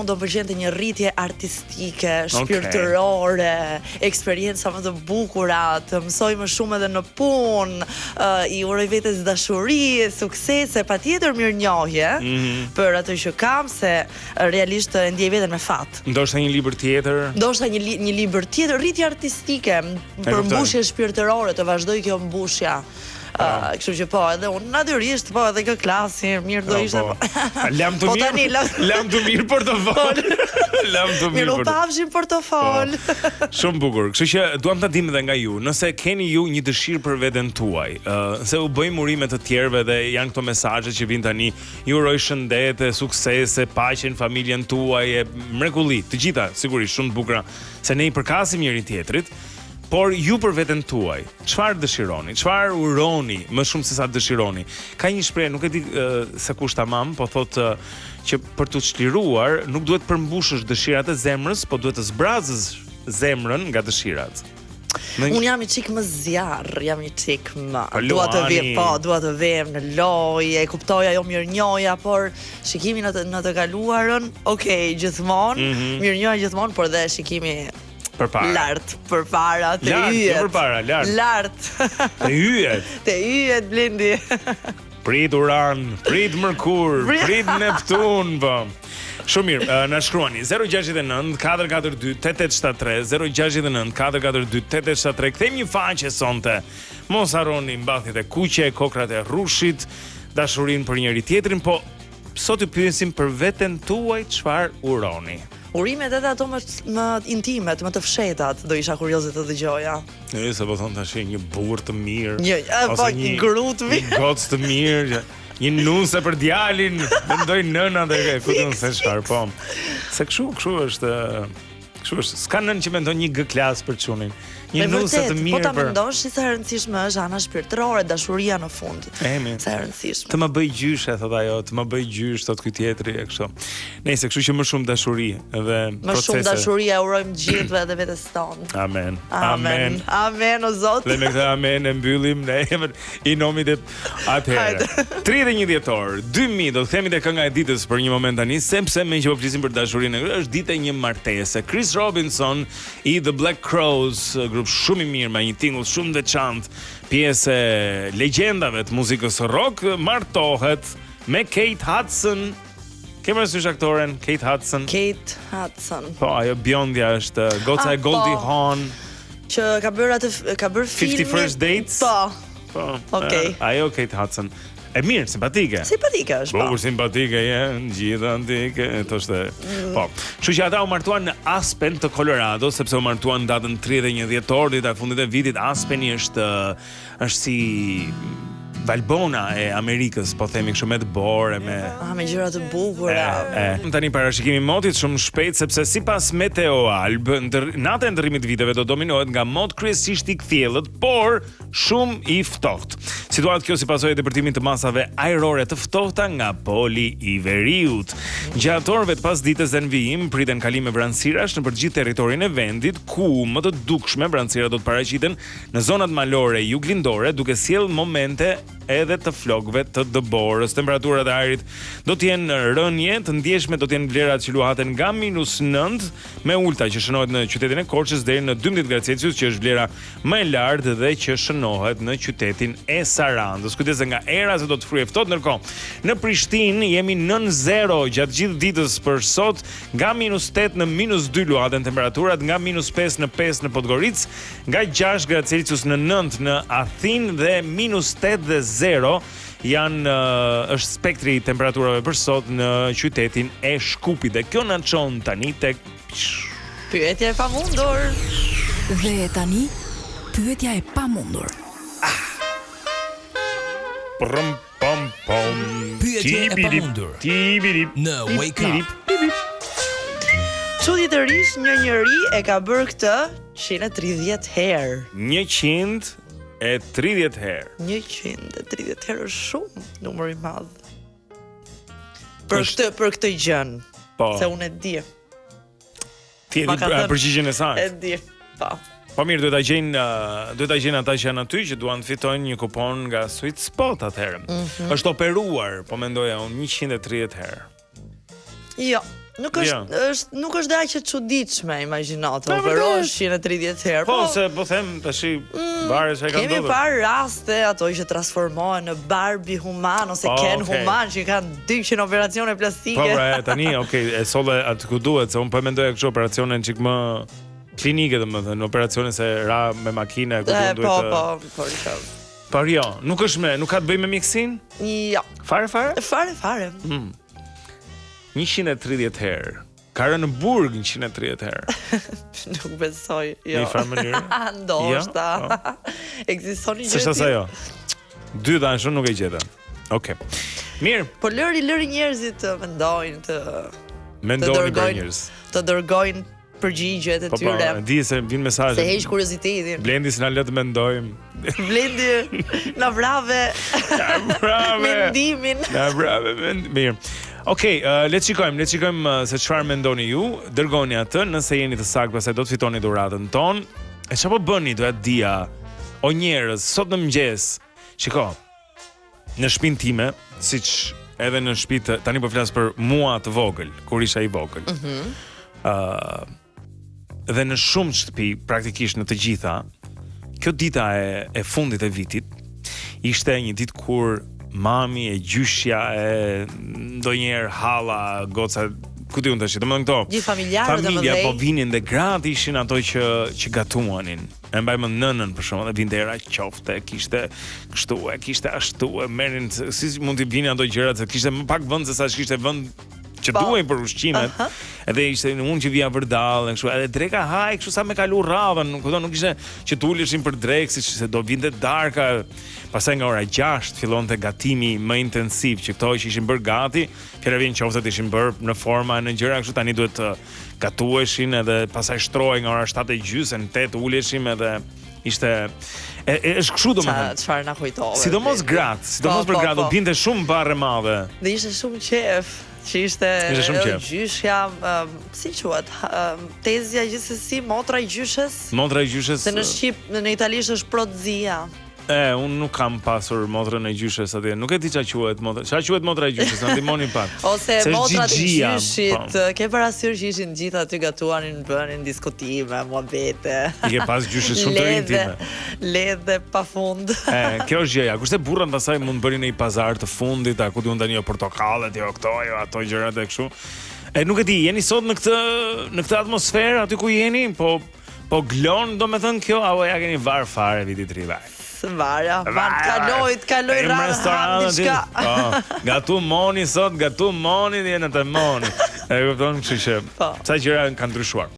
do pëlqente një rritje artistike, shpirtërore, eksperjenca më të bukura, të mësoj më shumë edhe në punë, i uroj vetes dashuri, suksese, patjetër mirënjohje për atë që kam, se realisht e ndjej veten me fat. Ndoshta një libër tjetër. Ndoshta një libër tjetër, rritje artistike, përmbushje shpirtërore, të vazhdoj kjo mbushja. Kështu që po, edhe unë natyrisht, po edhe kjo klasi, mirë do ishte. Lam të mirë. Lam të mirë portofol. Lam të mirë. Mirë u pafshim portofol. Shumë bukur. Kështu që duam ta dimë edhe nga ju, nëse keni ju një dëshirë për veten tuaj, se u bëjmë urime të tjerëve dhe janë këto mesazhe që vijnë tani, ju uroj shëndete, suksese, paqe në familjen tuaj, mrekulli, të gjitha, sigurisht shumë të bukura, se ne i përkasim njëri tjetrit. Por ju për veten tuaj, çfarë dëshironi? Çfarë uroni më shumë se sa dëshironi? Ka një shprehje, nuk e di se kush tamam, po thotë që për të çliruar nuk duhet përmbushësh dëshirat e zemrës, po duhet të zbrazësh zemrën nga dëshirat. Unë jam i çik më zjarr, jam i çik më. Dua të vjem në lojë, e kuptoj ajo mirënjohja, por shikimi në të kaluarën, okay, gjithmonë, mirënjohja gjithmonë, por dhe shikimi lart, përpara, te yjet. Lart. Te yjet. Te yjet, Blendi. Prit Uran, prit Merkur, prit Neptun, po. Shumë mirë, na shkruani 069 442 8873, 069 442 8873. Kthejmë një faqe sonte. Mos harroni mbathjet e kuqe, kokrat e rrushit, dashurinë për njëri tjetrin, po sot ju pyesim për veten tuaj çfarë uroni. Urimet edhe ato më intimet, më të fshetat, do isha kurioze të dëgjoja. Se po thon tash një burr të mirë, ose një gru të mirë, një gocë të mirë, një nuse për djalin, mendoj nëna dhe ku do të thësh çfarë, po. Se kështu është, s'ka nën që mendon një G klas për çunin. Një nuse të mirë. Po ta mendosh se e rëndësishme është ana shpirtërore, dashuria në fund. Sa e rëndësishme. Të më bëj gjysh, thot ajo, të më bëj gjysh, thot ky tjetri e kështu. Nëse kështu që më shumë dashuri dhe më shumë dashuri e urojmë të gjithëve edhe vetes tonë. Amen. Amen. Amen o Zot. Dhe me këtë amen e mbyllim ne i nomit e atëherë. 31 dhjetor 2000 do të themi te kënga e ditës për një moment tani, sepse më që po flisim për dashurinë, është ditë e një martese. Chris Robinson i The Black Crowes, grup shumë i mirë me një tingull shumë veçantë, pjesë e legjendave të muzikës rock, martohet me Kate Hudson. Kemë parasysh aktoren Kate Hudson? Kate Hudson. Po, ajo bjondja është goca e Goldie Hawn, që ka bërë filmin 50 First Dates. Po. Okej. Ajo Kate Hudson. E mirë, simpatike. Simpatike është. Po, simpatike janë, gjithë antike, thoshte. Po. Kështu që ata u martuan në Aspen të Colorado, sepse u martuan datën 31 dhjetor, dita e fundit të vitit. Aspeni është si Valbona e Amerikës, po themi kështu, me të borë, me gjëra të bukura. Tani parashikimi i motit shumë shpejt, sepse sipas Meteoalb, nata e ndërrimit të viteve do dominohet nga mot kryesisht i kthjellët, por shumë i ftohtë. Situatë kjo si pasojë e depërtimit të masave ajrore të ftohta nga poli i veriut. Gjatë orëve të pasdites dhe në vijim priten kalime vranësirash në për gjithë territorin e vendit, ku më të dukshme vranësira do të paraqiten në zonat malore juglindore, duke sjellë momente edhe të flokëve të dëborës. Temperaturat e ajrit do të jenë rënje të ndjeshme, do të jenë vlerat që luhaten nga -9 me ulta që shënohet në qytetin e Korçës deri në 12 gradë Celsius, që është vlera më e lartë dhe që shënohet në qytetin e Sarandës. Kujdes nga era se do të fryrë ftohtë. Ndërkohë, në Prishtinë jemi nën 0 gjatë gjithë ditës për sot, nga -8 në -2 luhaten temperaturat, nga -5 në 5 në Podgoricë, nga 6 gradë Celsius në 9 në Athinë dhe -8 dhe 0 është spektri i temperaturave për sot në qytetin e Shkupit. Dhe kjo na çon tani tek pyetja e pamundur. Dhe tani pyetja e pamundur. Pom pom pom. Pyetja e pamundur. Në Wake Up. Çuditërisht një njeri e ka bërë këtë 130 herë. 130 herë. 130 herë është shumë numër i madh. Për këtë gjën. Po. Se unë e di. Ti e di përgjigjen e saj. E di. Po. Po mirë, duhet ta gjejnë ata që janë aty që duan të fitojnë një kupon nga Sweet Spot atëherë. Është operuar, po mendoja unë 130 herë. Jo. Nuk është dhe aq e çuditshme, imagjinato, ofrosh 130 herë. Po se po them tash varet çka ka ndodhur. Kemi parë raste ato që transformohen në Barbie human ose Ken human që kanë 200 operacione plastike. Po pra, tani, e solle atë ku duhet, se unë po mendoja kështu operacione çik më klinike, domethënë, operacione se ra me makina ku duhet. Po. Por jo, nuk ka të bëjë me mjekësinë? Jo. Fare? Fare. 130 herë. Ka rënë në burg 130 herë. Nuk besoj, jo. Në një farë mënyrë? Ndoshta. Ekziston një gjë. S'është asaj jo. Dy dashur nuk e gjeta. Okej. Mirë. Po lëri njerëzit të mendojnë për njerëz. Të dërgojnë përgjigjet e tyre. Po, di se vin mesazhe. Se heq kuriozitetin. Blendi s'na lë të mendojmë. Blendi na vrave. Mendimin. Na vrave. Mirë. Okej, le të shikojmë se çfarë mendoni ju. Dërgoni atë, nëse jeni të saktë, pastaj do të fitoni dhuratën tonë. E çfarë po bëni, doja të dija. O njerëz, sot në mëngjes. Shiko. Në shtëpinë time, siç edhe në shtëpi tani po flas për mua të vogël, kur isha i vogël. Dhe në shumë shtëpi, praktikisht në të gjitha, kjo dita e fundit e vitit ishte një ditë kur mami e gjyshja e ndonjëherë halla, goca, ku ti unë tash, domethënë këto. Gjithë familjarët familja po vinin dhe gratë ishin ato që gatuanin. E mbaj më nënën për shkak, dhe vinte era qofte, kishte kështu, kishte ashtu, merrin si mund të vinin ato gjërat, se kishte më pak vend se sa kishte vend që duhej për ushqimet. Edhe ishte unë që vija vërdall, kështu, edhe dreka haj, kështu sa me kalu radhën, nuk ishte që tuleshin për drek, siç se do vinte darka. Pastaj nga ora 6 fillonte gatimi më intensiv, që këto që ishin bërë gati, fjalëvin qoftet ishin bërë në forma në gjëra kështu, tani duhet të gatueshin, edhe pastaj shtrohej nga ora 7:30, 8 uleshim, edhe ishte është kështu domethënë. Çfarë na kujtove? Sidomos për gratë, do binte shumë barre madhe. Dhe ishte shumë qef. Që ishte gjyshja, si quhet, tezja gjithsesi, motra i gjyshes. Motra i gjyshes. Se në shqip, në italisht është prodzia. Unë nuk kam pasur motrën e gjyshes atje. Nuk e di çfarë quhet motra. Çfarë quhet motra e gjyshes? Na ndihmoni pak. Ose motrat e gjyshit. Ke parasysh që ishin gjithë aty gatuanin, bënin diskutime, muhabete. I ke pas gjyshes shumë të intime. Ledhe pafund. Kjo është gjëja. Kurse burrat pastaj mund bërin në një pazar të fundit, ku diun tani portokallet, këto, ato gjërat e kështu. Nuk e di, jeni sot në këtë atmosferë aty ku jeni, po glon domethënë kjo, apo ja keni var fare vitit të ri. Varja, kaloj rrallë diçka. Gatu moni sot, gatu moni dhe në të moni. E kupton, kështu që sa gjëra kanë ndryshuar.